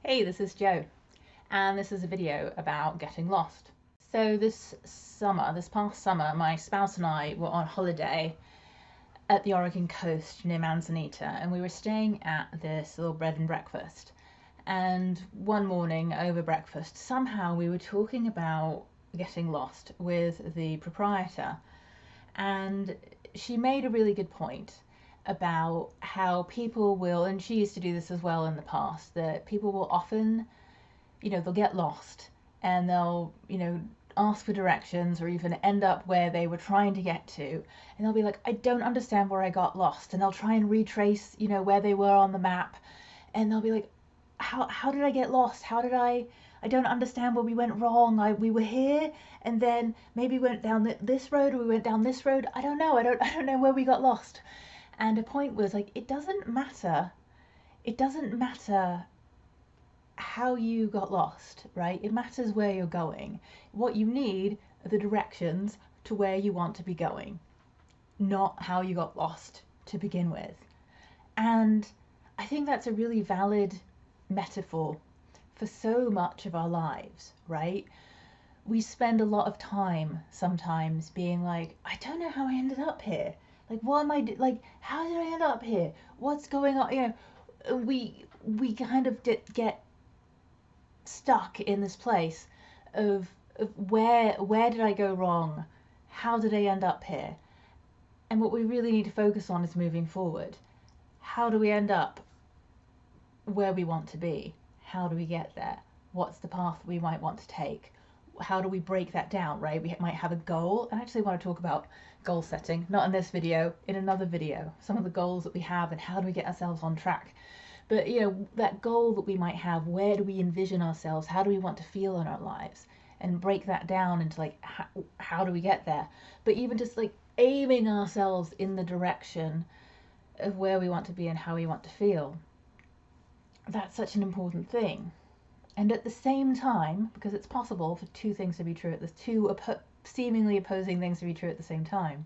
Hey, this is Jo, and this is a video about getting lost. So this past summer, my spouse and I were on holiday at the Oregon coast near Manzanita, and we were staying at this little bread and breakfast. And one morning over breakfast, somehow we were talking about getting lost with the proprietor, and she made a really good point about how people will, and she used to do this as well in the past, that people will often, they'll get lost and they'll, ask for directions or even end up where they were trying to get to. And they'll be like, I don't understand where I got lost. And they'll try and retrace, where they were on the map. And they'll be like, how did I get lost? I don't understand where we went wrong. We were here and then maybe went down this road or we went down this road. I don't know. I don't know where we got lost. And the point was like, it doesn't matter. It doesn't matter how you got lost, right? It matters where you're going. What you need are the directions to where you want to be going, not how you got lost to begin with. And I think that's a really valid metaphor for so much of our lives, right? We spend a lot of time sometimes being like, I don't know how I ended up here. Like, what am I like? How did I end up here? What's going on? We kind of get stuck in this place of where did I go wrong? How did I end up here? And what we really need to focus on is moving forward. How do we end up where we want to be? How do we get there? What's the path we might want to take? How do we break that down, right? We might have a goal. I actually want to talk about goal setting, not in this video, in another video, some of the goals that we have and how do we get ourselves on track. But that goal that we might have, where do we envision ourselves? How do we want to feel in our lives? And break that down into like, how do we get there? But even just like aiming ourselves in the direction of where we want to be and how we want to feel. That's such an important thing. And at the same time, because it's possible for two things to be true, there's two seemingly opposing things to be true at the same time,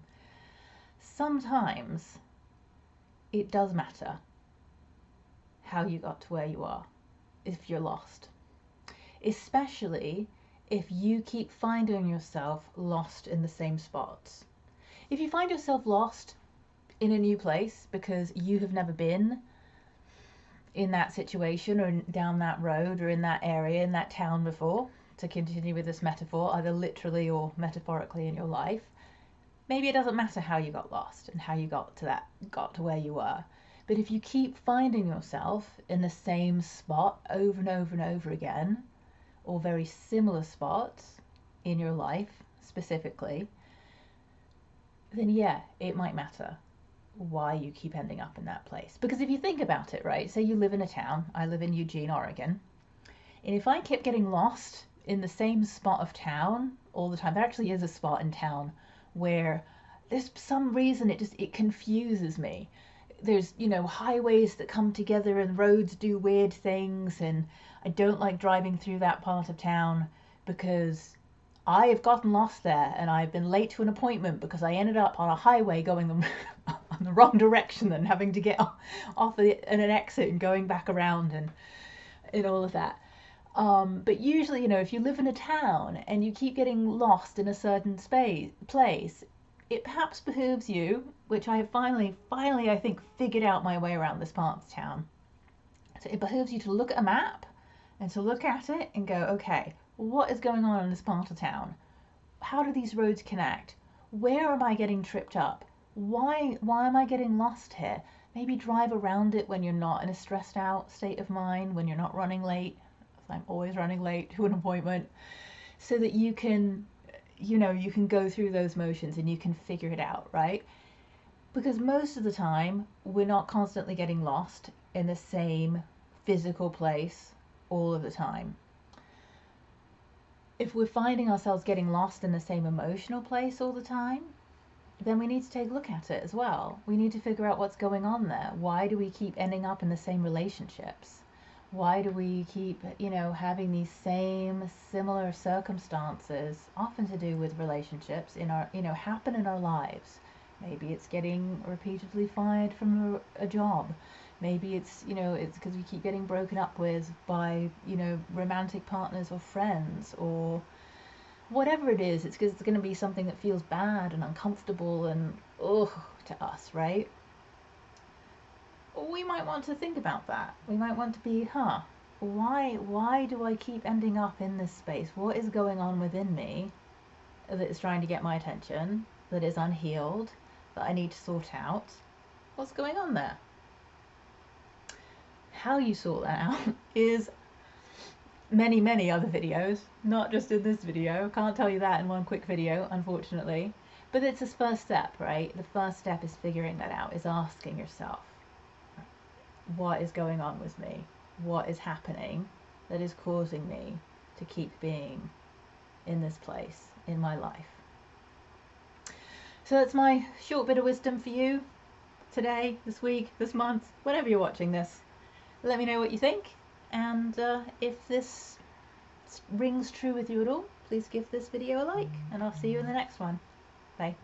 sometimes it does matter how you got to where you are if you're lost. Especially if you keep finding yourself lost in the same spots. If you find yourself lost in a new place because you have never been in that situation or down that road or in that area, in that town before, to continue with this metaphor, either literally or metaphorically in your life, maybe it doesn't matter how you got lost and how you got to where you were. But if you keep finding yourself in the same spot over and over and over again, or very similar spots in your life specifically, then yeah, it might matter why you keep ending up in that place. Because if you think about it, right, say you live in a town, I live in Eugene, Oregon, and if I kept getting lost in the same spot of town all the time, there actually is a spot in town where there's some reason it confuses me. There's highways that come together and roads do weird things, and I don't like driving through that part of town because I have gotten lost there and I've been late to an appointment because I ended up on a highway going on the wrong direction and having to get off at an exit and going back around and all of that. But usually, if you live in a town and you keep getting lost in a certain place, it perhaps behooves you, which I have finally, I think, figured out my way around this part of town. So it behooves you to look at a map and to look at it and go, okay, what is going on in this part of town? How do these roads connect? Where am I getting tripped up? Why am I getting lost here? Maybe drive around it when you're not in a stressed out state of mind, when you're not running late. I'm always running late to an appointment, so that you can go through those motions and you can figure it out, right? Because most of the time, we're not constantly getting lost in the same physical place all of the time. If we're finding ourselves getting lost in the same emotional place all the time, then we need to take a look at it as well. We need to figure out what's going on there. Why do we keep ending up in the same relationships? Why do we keep, having these same similar circumstances, often to do with relationships in our, happen in our lives? Maybe it's getting repeatedly fired from a job. Maybe it's, you know, it's because we keep getting broken up with by, you know, romantic partners or friends, or whatever it is. It's because it's going to be something that feels bad and uncomfortable and ugh to us, right? We might want to think about that. We might want to be, why do I keep ending up in this space? What is going on within me that is trying to get my attention, that is unhealed, that I need to sort out? What's going on there? How you sort that out is many other videos, not just in this video. Can't tell you that in one quick video, unfortunately. But it's this first step, right? The first step is figuring that out, is asking yourself, what is going on with me? What is happening that is causing me to keep being in this place in my life? So that's my short bit of wisdom for you today, this week, this month, whenever you're watching this. Let me know what you think, and if this rings true with you at all, please give this video a like, and I'll see you in the next one. Bye.